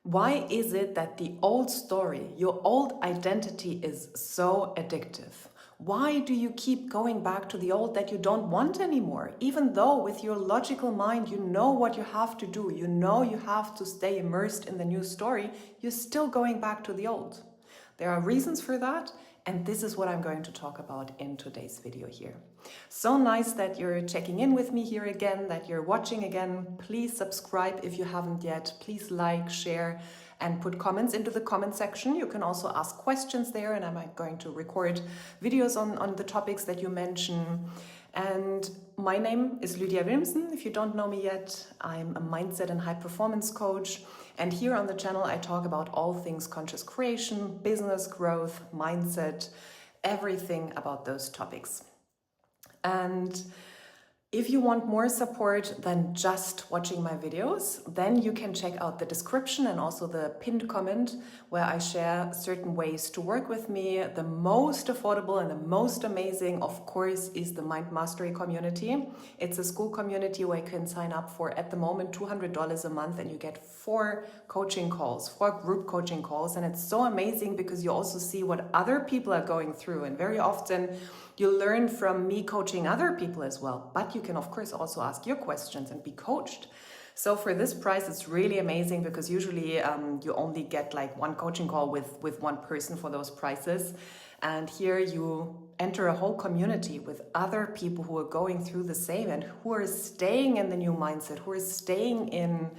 Why is it that the old story, your old identity is so addictive? Why do you keep going back to the old that you don't want anymore? Even though with your logical mind, you know what you have to do, you know you have to stay immersed in the new story, you're still going back to the old. There are reasons for that, and this is what I'm going to talk about in today's video here. So nice that you're checking in with me here again, that you're watching again. Please subscribe if you haven't yet. Please like, share, and put comments into the comment section. You can also ask questions there, and I'm going to record videos on the topics that you mention. And my name is Lydia Wilmsen. If you don't know me yet, I'm a mindset and high performance coach. And here on the channel, I talk about all things conscious creation, business growth, mindset, everything about those topics. And if you want more support than just watching my videos, then you can check out the description and also the pinned comment where I share certain ways to work with me. The most affordable and the most amazing, of course, is the Mind Mastery community. It's a school community where you can sign up for, at the moment, $200 a month, and you get 4 coaching calls, 4 group coaching calls. And it's so amazing because you also see what other people are going through. And very often you learn from me coaching other people as well, but you can of course also ask your questions and be coached. So for this price, it's really amazing because usually you only get like 1 coaching call with 1 person for those prices. And here you enter a whole community with other people who are going through the same and who are staying in the new mindset, who are staying in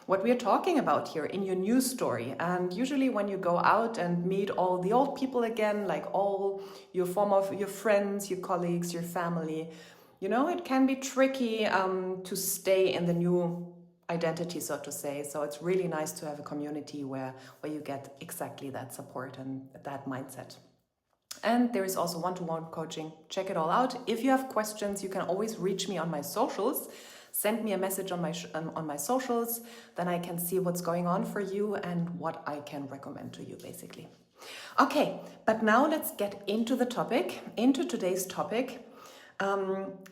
what we are talking about here in your new story. And usually when you go out and meet all the old people again, like all your friends, your colleagues, your family, you know, it can be tricky to stay in the new identity, so to say. So it's really nice to have a community where you get exactly that support and that mindset. And there is also one-to-one coaching. Check it all out. If you have questions, you can always reach me on my socials. Send me a message on my socials, then I can see what's going on for you and what I can recommend to you, basically. Okay, but now let's get into the topic, into today's topic.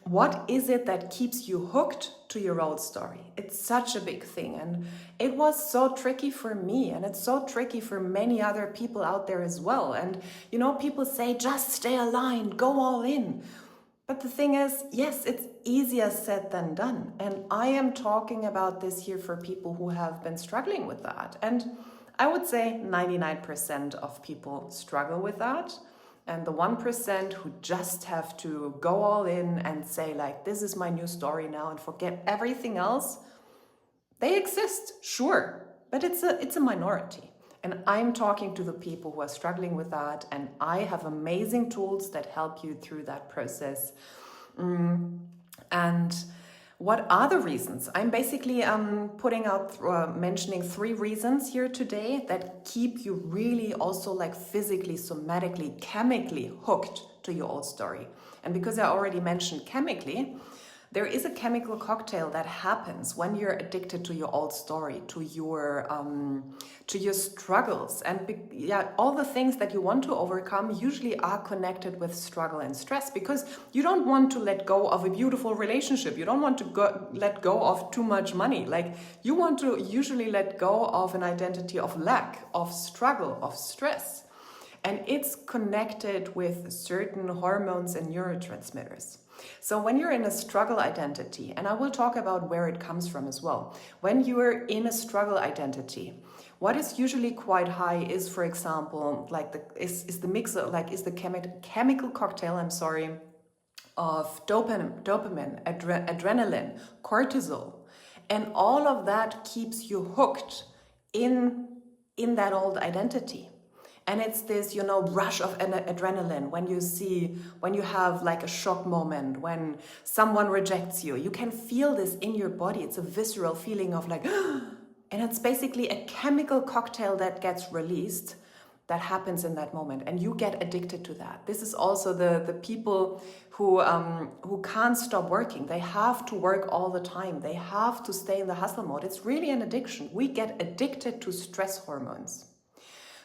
What is it that keeps you hooked to your old story? It's such a big thing, and it was so tricky for me, and it's so tricky for many other people out there as well. And you know, people say, just stay aligned, go all in. But the thing is, yes, it's easier said than done. And I am talking about this here for people who have been struggling with that. And I would say 99% of people struggle with that. And the 1% who just have to go all in and say like, this is my new story now and forget everything else, they exist, sure, but it's a minority. And I'm talking to the people who are struggling with that, and I have amazing tools that help you through that process. And what are the reasons? I'm basically mentioning 3 reasons here today that keep you really also like physically, somatically, chemically hooked to your old story. And because I already mentioned chemically, there is a chemical cocktail that happens when you're addicted to your old story, to your struggles, and all the things that you want to overcome usually are connected with struggle and stress, because you don't want to let go of a beautiful relationship. You don't want to let go of too much money. Like, you want to usually let go of an identity of lack, of struggle, of stress. And it's connected with certain hormones and neurotransmitters. So when you're in a struggle identity, and I will talk about where it comes from as well. When you are in a struggle identity, what is usually quite high is, for example, like the chemical cocktail, of dopamine, adrenaline, cortisol, and all of that keeps you hooked in that old identity. And it's this, rush of adrenaline when you have like a shock moment, when someone rejects you. You can feel this in your body. It's a visceral feeling of like, and it's basically a chemical cocktail that gets released that happens in that moment. And you get addicted to that. This is also the people who can't stop working. They have to work all the time. They have to stay in the hustle mode. It's really an addiction. We get addicted to stress hormones.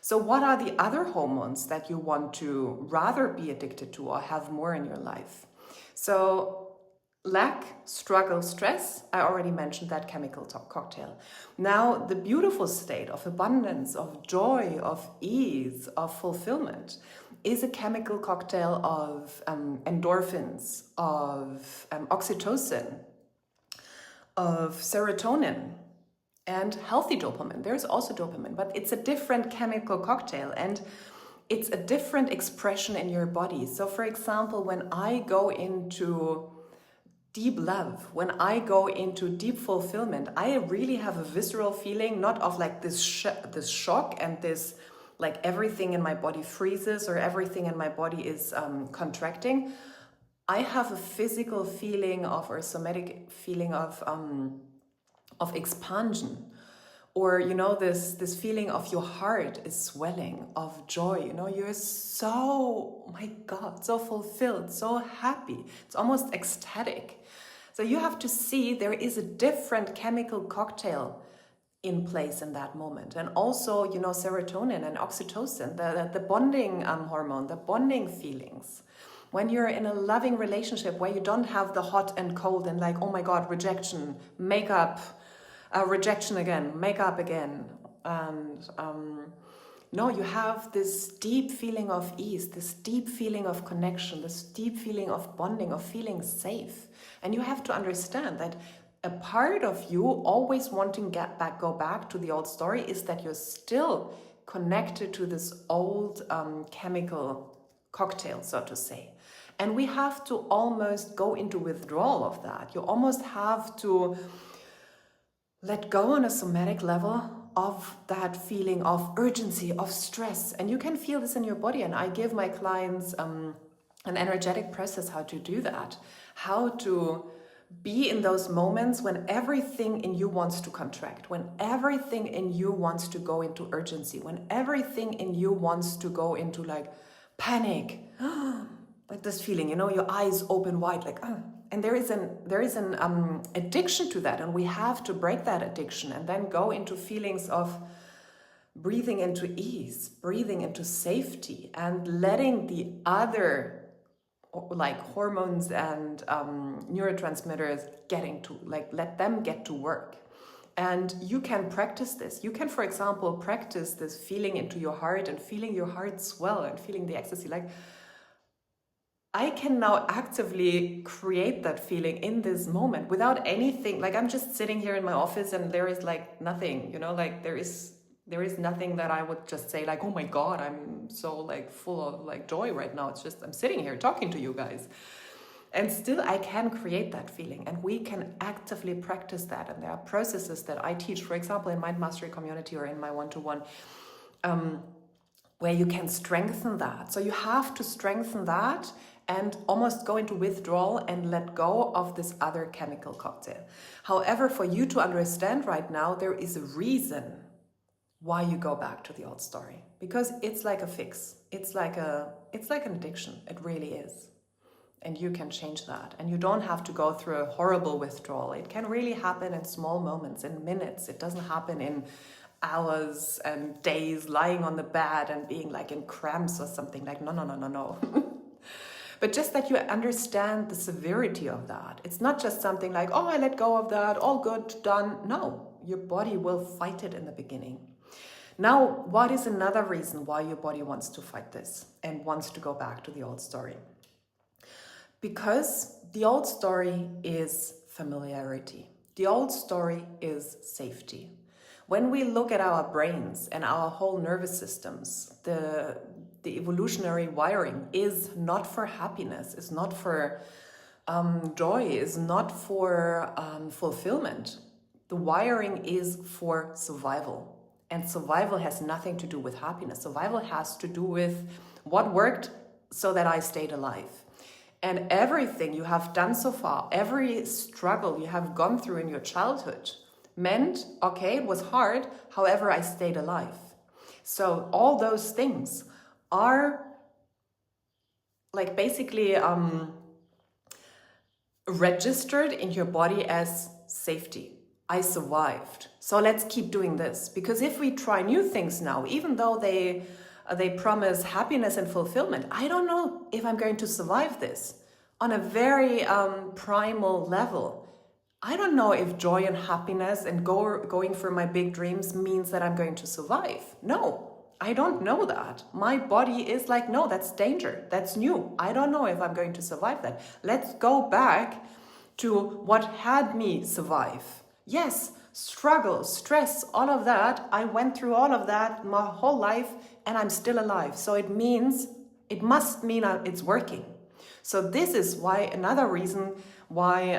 So what are the other hormones that you want to rather be addicted to or have more in your life? So Lack, struggle, stress, I already mentioned that chemical cocktail. Now, the beautiful state of abundance, of joy, of ease, of fulfillment is a chemical cocktail of endorphins, of oxytocin, of serotonin, and healthy dopamine. There's also dopamine, but it's a different chemical cocktail and it's a different expression in your body. So, for example, when I go into deep love, when I go into deep fulfillment, I really have a visceral feeling, not of like this shock and this like everything in my body freezes or everything in my body is contracting. I have a physical feeling of, or somatic feeling of expansion, or this feeling of your heart is swelling of joy. You're so, oh my God, so fulfilled, so happy. It's almost ecstatic. So you have to see there is a different chemical cocktail in place in that moment. And also, serotonin and oxytocin, the bonding hormone, the bonding feelings. When you're in a loving relationship where you don't have the hot and cold and like, oh my God, rejection, makeup, rejection again, makeup again. And no, you have this deep feeling of ease, this deep feeling of connection, this deep feeling of bonding, of feeling safe. And you have to understand that a part of you always wanting go back to the old story is that you're still connected to this old chemical cocktail, so to say. And we have to almost go into withdrawal of that. You almost have to let go on a somatic level of that feeling of urgency, of stress. And you can feel this in your body. And I give my clients an energetic process how to do that, how to be in those moments when everything in you wants to contract, when everything in you wants to go into urgency, when everything in you wants to go into like panic, like this feeling, your eyes open wide, like, and there is an addiction to that, and we have to break that addiction and then go into feelings of breathing into ease, breathing into safety, and letting the other like hormones and neurotransmitters let them get to work. And you can practice this. You can, for example, practice this feeling into your heart and feeling your heart swell and feeling the ecstasy. Like, I can now actively create that feeling in this moment without anything. Like, I'm just sitting here in my office and there is like nothing, like there is nothing that I would just say like, oh my God, I'm so like full of like joy right now. It's just, I'm sitting here talking to you guys. And still I can create that feeling, and we can actively practice that. And there are processes that I teach, for example, in Mind Mastery Community or in my one-to-one, where you can strengthen that. So you have to strengthen that and almost go into withdrawal and let go of this other chemical cocktail. However, for you to understand right now, there is a reason why you go back to the old story, because it's like a fix. It's like an addiction. It really is. And you can change that. And you don't have to go through a horrible withdrawal. It can really happen in small moments, in minutes. It doesn't happen in hours and days lying on the bed and being like in cramps or something. Like, no. But just that you understand the severity of that. It's not just something like, oh, I let go of that, all good, done. No, your body will fight it in the beginning. Now, what is another reason why your body wants to fight this and wants to go back to the old story? Because the old story is familiarity. The old story is safety. When we look at our brains and our whole nervous systems, the evolutionary wiring is not for happiness, is not for joy, is not for fulfillment. The wiring is for survival. And survival has nothing to do with happiness. Survival has to do with what worked so that I stayed alive. And everything you have done so far, every struggle you have gone through in your childhood meant, okay, it was hard, however, I stayed alive. So all those things are like basically registered in your body as safety. I survived. So let's keep doing this. Because if we try new things now, even though they promise happiness and fulfillment, I don't know if I'm going to survive this. on a very primal level. I don't know if joy and happiness and going for my big dreams means that I'm going to survive. No, I don't know that. My body is like, no, that's danger. That's new. I don't know if I'm going to survive that. Let's go back to what had me survive. Yes, struggle, stress, all of that. I went through all of that my whole life and I'm still alive. So it must mean it's working. So this is why, another reason why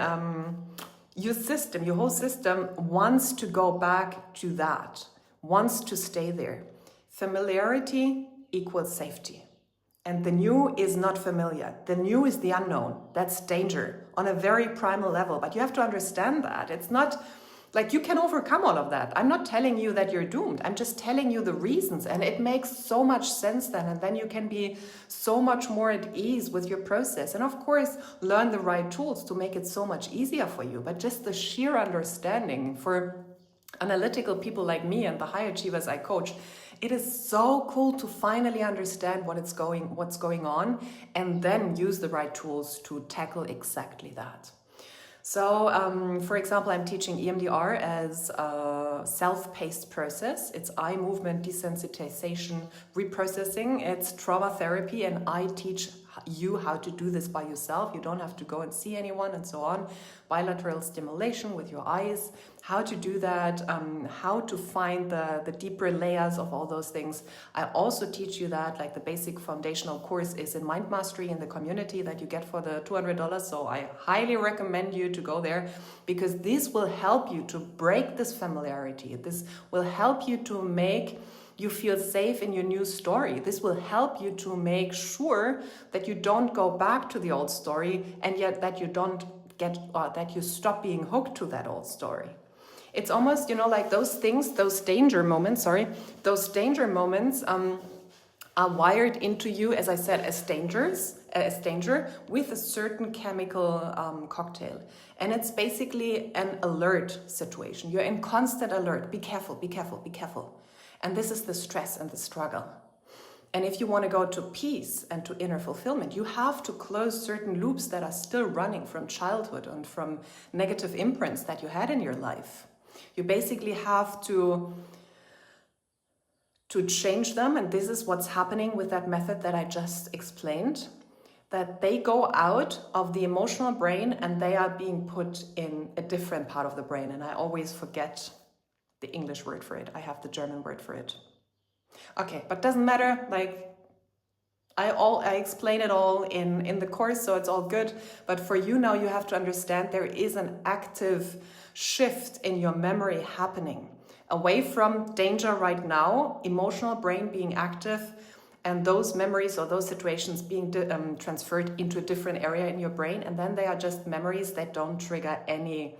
your whole system wants to go back to that, wants to stay there. Familiarity equals safety. And the new is not familiar. The new is the unknown. That's danger on a very primal level. But you have to understand that. It's not like you can overcome all of that. I'm not telling you that you're doomed. I'm just telling you the reasons. And it makes so much sense then. And then you can be so much more at ease with your process. And of course, learn the right tools to make it so much easier for you. But just the sheer understanding for analytical people like me and the high achievers I coach, it is so cool to finally understand what's going on and then use the right tools to tackle exactly that. So, for example, I'm teaching EMDR as a self-paced process. It's eye movement desensitization reprocessing. It's trauma therapy, and I teach you how to do this by yourself. You don't have to go and see anyone and so on. Bilateral stimulation with your eyes, how to do that, how to find the deeper layers of all those things. I also teach you that, like the basic foundational course is in Mind Mastery in the community that you get for the $200. So I highly recommend you to go there, because this will help you to break this familiarity. This will help you to make you feel safe in your new story. This will help you to make sure that you don't go back to the old story, and yet that you don't that you stop being hooked to that old story. It's almost, like those things, those danger moments are wired into you, as I said, as danger with a certain chemical cocktail. And it's basically an alert situation. You're in constant alert. Be careful, be careful, be careful. And this is the stress and the struggle. And if you want to go to peace and to inner fulfillment, you have to close certain loops that are still running from childhood and from negative imprints that you had in your life. You basically have to change them. And this is what's happening with that method that I just explained, that they go out of the emotional brain and they are being put in a different part of the brain. And I always forget the English word for it. I have the German word for it. Okay, but doesn't matter. Like I explain it all in the course, so it's all good. But for you now, you have to understand there is an active shift in your memory happening away from danger right now, emotional brain being active, and those memories or those situations being transferred into a different area in your brain, and then they are just memories that don't trigger any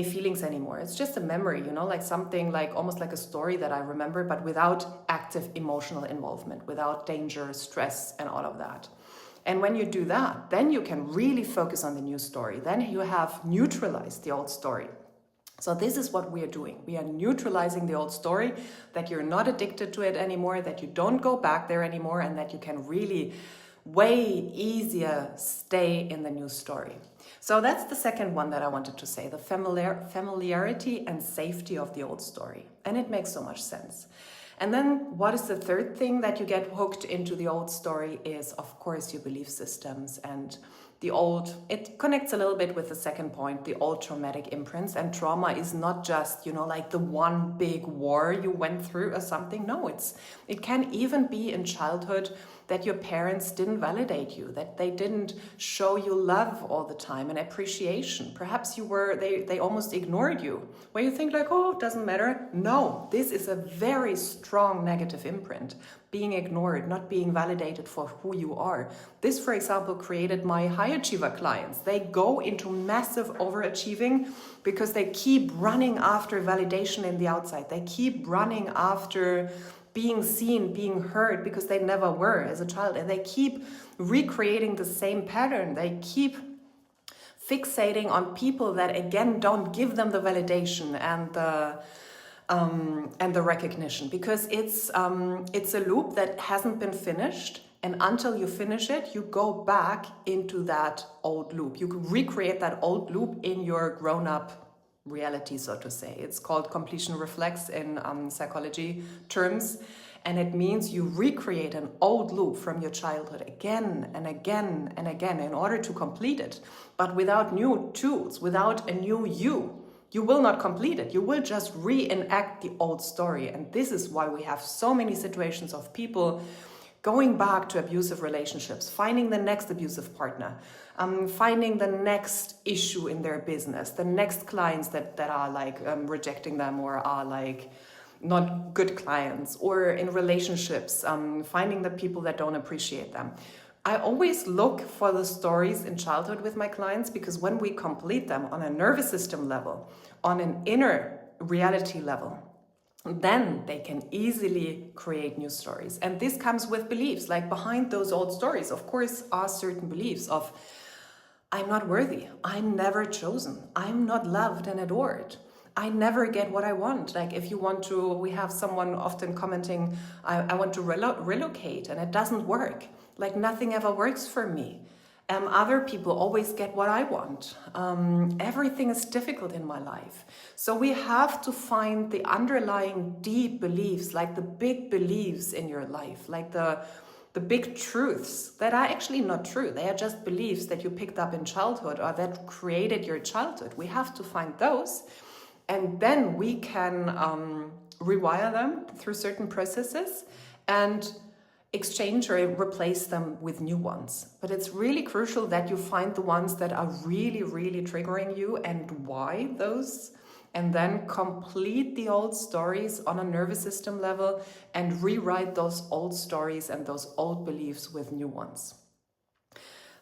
feelings anymore. It's just a memory, like something like almost like a story that I remember, but without active emotional involvement, without danger, stress, and all of that. And when you do that, then you can really focus on the new story. Then you have neutralized the old story. So this is what we are doing. We are neutralizing the old story, that you're not addicted to it anymore, that you don't go back there anymore, and that you can really way easier stay in the new story. So that's the second one that I wanted to say, the familiarity and safety of the old story. And it makes so much sense. And then what is the third thing that you get hooked into the old story is, of course, your belief systems and the old, it connects a little bit with the second point, the old traumatic imprints. And trauma is not just, like the one big war you went through or something. No, it can even be in childhood that your parents didn't validate you, that they didn't show you love all the time and appreciation. Perhaps they almost ignored you, where you think like, oh, it doesn't matter. No, this is a very strong negative imprint. Being ignored, not being validated for who you are. This, for example, created my high achiever clients. They go into massive overachieving because they keep running after validation in the outside. They keep running after being seen, being heard, because they never were as a child. And they keep recreating the same pattern. They keep fixating on people that, again, don't give them the validation and the recognition, because it's a loop that hasn't been finished, And until you finish it, you go back into that old loop. You can recreate that old loop in your grown-up reality, so to say. It's called completion reflex in psychology terms. And it means you recreate an old loop from your childhood again and again and again in order to complete it. But without new tools, without a new you will not complete it. You will just reenact the old story. And this is why we have so many situations of people going back to abusive relationships, finding the next abusive partner, finding the next issue in their business, the next clients that are like rejecting them or are like not good clients, or in relationships, finding the people that don't appreciate them. I always look for the stories in childhood with my clients, because when we complete them on a nervous system level, on an inner reality level, then they can easily create new stories. And this comes with beliefs. Like behind those old stories, of course, are certain beliefs of, I'm not worthy, I'm never chosen, I'm not loved and adored, I never get what I want. Like if you want to, we have someone often commenting, I want to relocate and it doesn't work. Like nothing ever works for me. Other people always get what I want. Everything is difficult in my life. So we have to find the underlying deep beliefs, like the big beliefs in your life, like the big truths that are actually not true. They are just beliefs that you picked up in childhood or that created your childhood. We have to find those, and then we can rewire them through certain processes and exchange or replace them with new ones. But it's really crucial that you find the ones that are really, really triggering you and why those, and then complete the old stories on a nervous system level and rewrite those old stories and those old beliefs with new ones.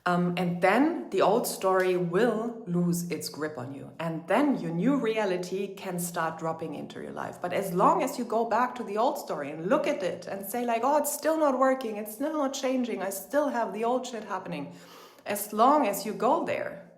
And then the old story will lose its grip on you. And then your new reality can start dropping into your life. But as long as you go back to the old story and look at it and say like, oh, it's still not working, it's still not changing, I still have the old shit happening. As long as you go there,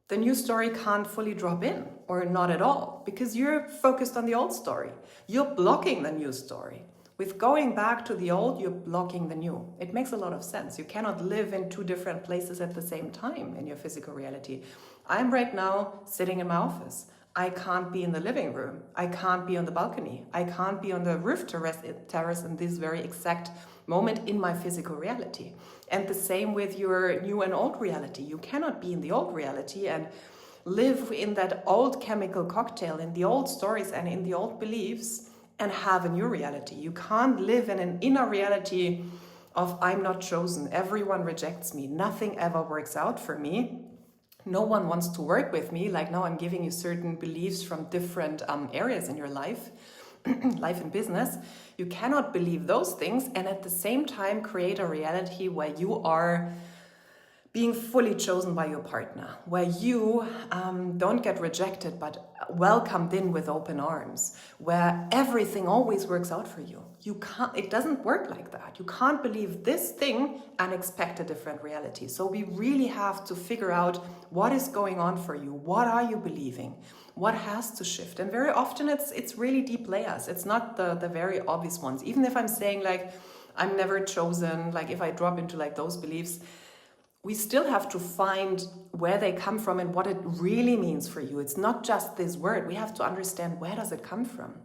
the new story can't fully drop in, or not at all, because you're focused on the old story. You're blocking the new story. With going back to the old, you're blocking the new. It makes a lot of sense. You cannot live in two different places at the same time in your physical reality. I'm right now sitting in my office. I can't be in the living room. I can't be on the balcony. I can't be on the roof terrace in this very exact moment in my physical reality. And the same with your new and old reality. You cannot be in the old reality and live in that old chemical cocktail, in the old stories and in the old beliefs, and have a new reality. You can't live in an inner reality of I'm not chosen, everyone rejects me, nothing ever works out for me, no one wants to work with me. Like now I'm giving you certain beliefs from different areas in your life, life and business. You cannot believe those things and at the same time create a reality where you are being fully chosen by your partner, where you don't get rejected but welcomed in with open arms, where everything always works out for you. It doesn't work like that. You can't believe this thing and expect a different reality. So we really have to figure out what is going on for you. What are you believing? What has to shift? And very often it's really deep layers. It's not the very obvious ones. Even if I'm saying like, I'm never chosen, like if I drop into like those beliefs, we still have to find where they come from and what it really means for you. It's not just this word. We have to understand where does it come from.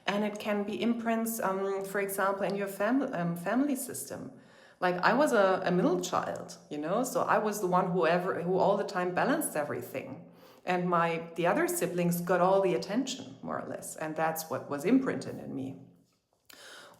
And it can be imprints, for example, in your family system. Like I was a middle child, so I was the one who all the time balanced everything. And the other siblings got all the attention, more or less. And that's what was imprinted in me.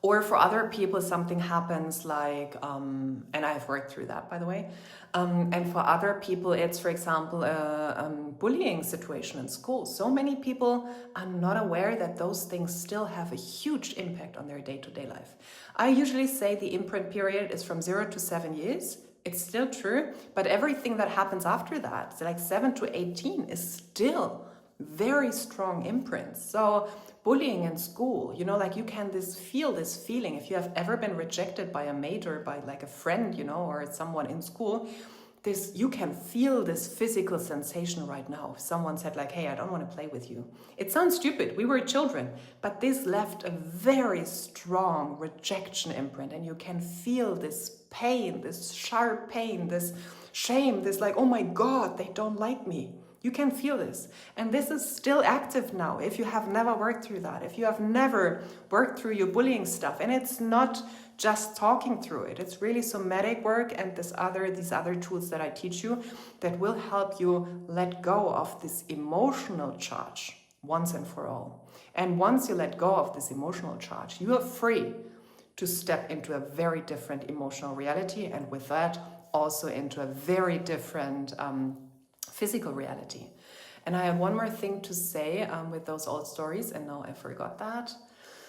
Or for other people, something happens like, and I've worked through that, by the way. And for other people, it's, for example, a bullying situation in school. So many people are not aware that those things still have a huge impact on their day-to-day life. I usually say the imprint period is from 0 to 7 years. It's still true, but everything that happens after that, so like 7 to 18, is still very strong imprints. So bullying in school, like you can feel this feeling. If you have ever been rejected by a mate or by like a friend, or someone in school, this, you can feel this physical sensation right now. If someone said like, hey, I don't want to play with you. It sounds stupid, we were children, but this left a very strong rejection imprint, and you can feel this pain, this sharp pain, this shame, this like, oh my God, they don't like me. You can feel this. And this is still active now if you have never worked through that, if you have never worked through your bullying stuff. And it's not just talking through it. It's really somatic work and these other tools that I teach you that will help you let go of this emotional charge once and for all. And once you let go of this emotional charge, you are free to step into a very different emotional reality, and with that also into a very different physical reality. And I have one more thing to say with those old stories, and now I forgot that.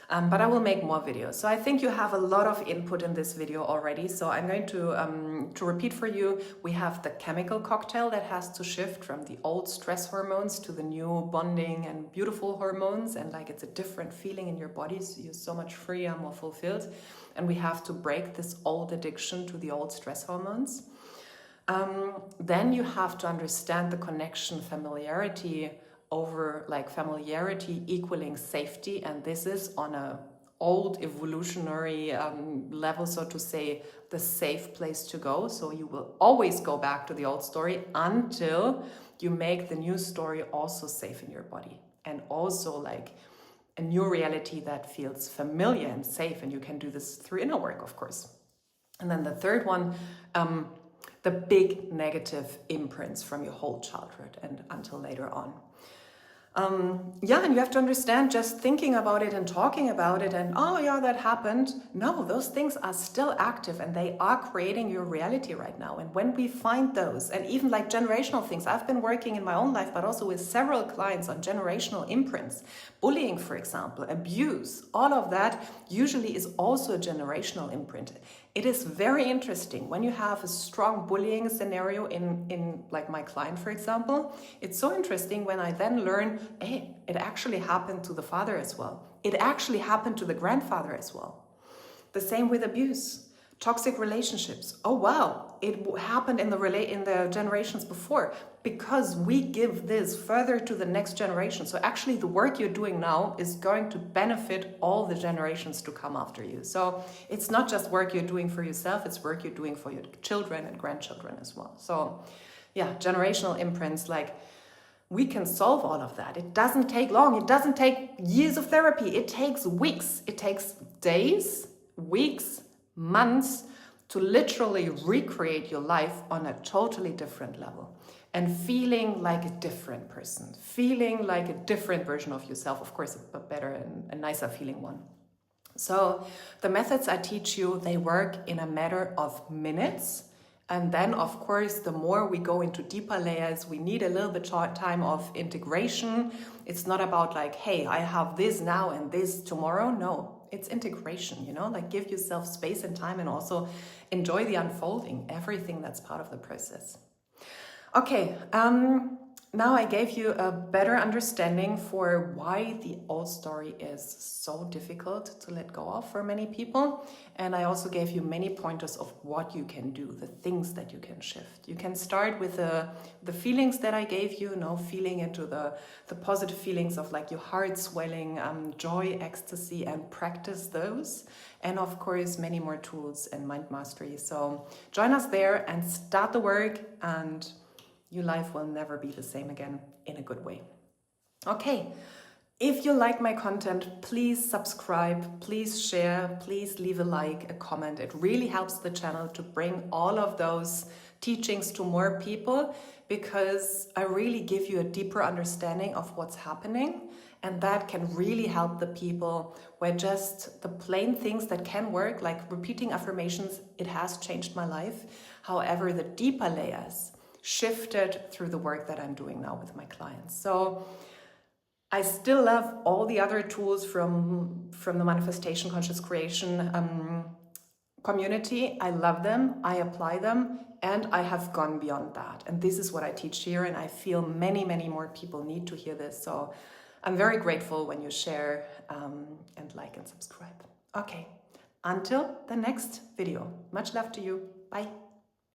But I will make more videos. So I think you have a lot of input in this video already. So I'm going to repeat for you. We have the chemical cocktail that has to shift from the old stress hormones to the new bonding and beautiful hormones. And like it's a different feeling in your body. So you're so much freer, more fulfilled. And we have to break this old addiction to the old stress hormones. Then you have to understand the connection, familiarity over like familiarity equaling safety, and this is on a old evolutionary level, so to say, the safe place to go. So you will always go back to the old story until you make the new story also safe in your body, and also like a new reality that feels familiar and safe, and you can do this through inner work, of course. And then the third one, the big negative imprints from your whole childhood and until later on. And you have to understand, just thinking about it and talking about it and, oh yeah, that happened. No, those things are still active and they are creating your reality right now. And when we find those, and even like generational things, I've been working in my own life, but also with several clients on generational imprints, bullying, for example, abuse, all of that usually is also a generational imprint. It is very interesting when you have a strong bullying scenario in like my client, for example. It's so interesting when I then learn, hey, it actually happened to the father as well. It actually happened to the grandfather as well. The same with abuse, toxic relationships. Oh wow, it happened in the generations before, because we give this further to the next generation. So actually the work you're doing now is going to benefit all the generations to come after you. So it's not just work you're doing for yourself, it's work you're doing for your children and grandchildren as well. So yeah, generational imprints, like we can solve all of that. It doesn't take long. It doesn't take years of therapy. It takes weeks. It takes days, weeks, months to literally recreate your life on a totally different level and feeling like a different person, feeling like a different version of yourself, of course, a better and a nicer feeling one. So the methods I teach you, they work in a matter of minutes. And then, of course, the more we go into deeper layers, we need a little bit short time of integration. It's not about like, hey, I have this now and this tomorrow. No, it's integration, you know, like give yourself space and time and also enjoy the unfolding, everything that's part of the process. Okay, now I gave you a better understanding for why the old story is so difficult to let go of for many people. And I also gave you many pointers of what you can do, the things that you can shift. You can start with the feelings that I gave you, feeling into the positive feelings of like your heart swelling, joy, ecstasy, and practice those. And of course, many more tools and mind mastery. So join us there and start the work, and your life will never be the same again in a good way. Okay, if you like my content, please subscribe, please share, please leave a like, a comment. It really helps the channel to bring all of those teachings to more people, because I really give you a deeper understanding of what's happening, and that can really help the people where just the plain things that can work, like repeating affirmations, it has changed my life. However, the deeper layers shifted through the work that I'm doing now with my clients. So I still love all the other tools from the Manifestation Conscious Creation community. I love them, I apply them, and I have gone beyond that. And this is what I teach here, and I feel many, many more people need to hear this. So I'm very grateful when you share and like and subscribe. Okay, until the next video. Much love to you. Bye.